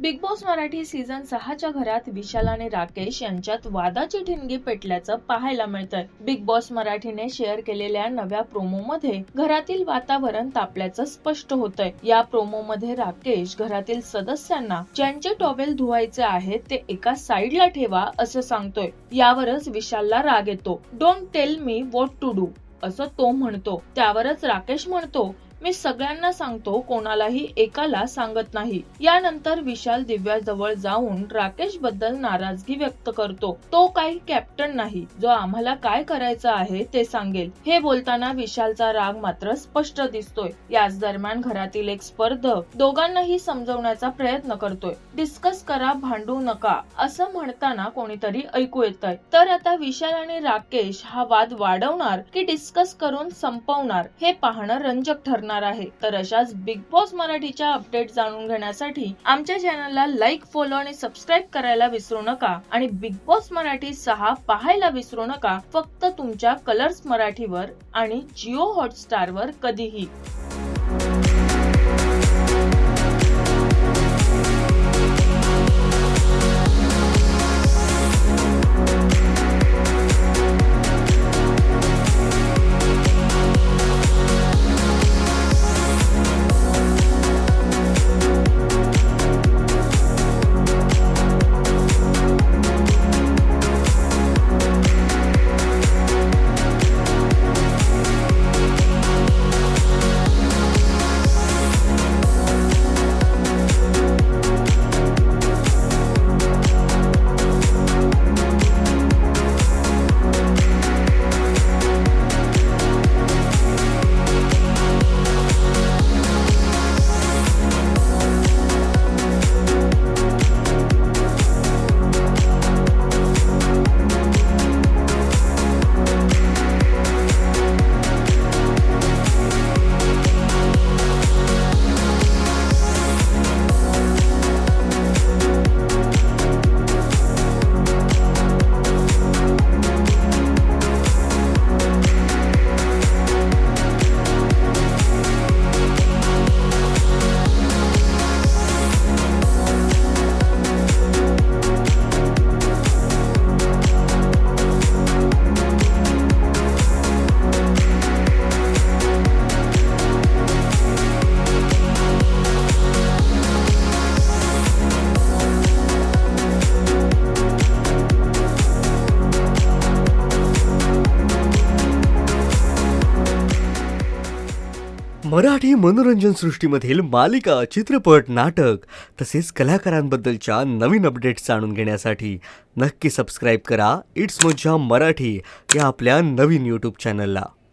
Big boss Marathi season 6च्या घरात विशाल आणि राकेश यांच्यात वादाची ठिणगी पेटल्याचं पाहायला मिळतंय। बिग बॉस मराठीने शेअर केलेल्या नव्या प्रोमो मध्ये घरातील वातावरण तापल्याचं स्पष्ट होतंय। या प्रोमो मध्ये राकेश घरातील सदस्यांना ज्यांचे टॉवेल धुवायचे आहेत ते एका साइडला ठेवा असं सांगतोय। यावरच विशालला राग येतो। Don't tell me what to do असं तो म्हणतो। त्यावरच राकेश म्हणतो, मी सगळ्यांना सांगतो, कोणालाही एकाला सांगत नाही। यानंतर विशाल दिव्याजवळ जाऊन राकेश बद्दल नाराजगी व्यक्त करतो। तो काही कॅप्टन नाही जो आम्हाला काय करायचं आहे ते सांगेल। हे बोलताना विशालचा राग मात्र स्पष्ट दिसतोय। याच दरम्यान घरातील एक स्पर्धक दोघांनाही समजवण्याचा प्रयत्न करतोय। डिस्कस करा, भांडू नका असं म्हणताना कोणीतरी ऐकू येतंय। तर आता विशाल आणि राकेश हा वाद वाढवणार की डिस्कस करून संपवणार हे पाहणं रंजक ठरणार आहे। तर अशाच बिग बॉस मराठीच्या अपडेट जाणून घेण्यासाठी आमच्या चॅनलला लाईक, फॉलो आणि सबस्क्राईब करायला विसरू नका आणि बिग बॉस मराठी 6 पाहायला विसरू नका, फक्त तुमच्या कलर्स मराठीवर आणि जिओ हॉटस्टार वर कधीही। मराठी मनोरंजन सृष्टीमधील मालिका, चित्रपट, नाटक तसेच कलाकारांबद्दलच्या नवीन अपडेट्स जाणून घेण्यासाठी नक्की सबस्क्राईब करा इट्स मज्जा मराठी या आपल्या नवीन YouTube चॅनलला।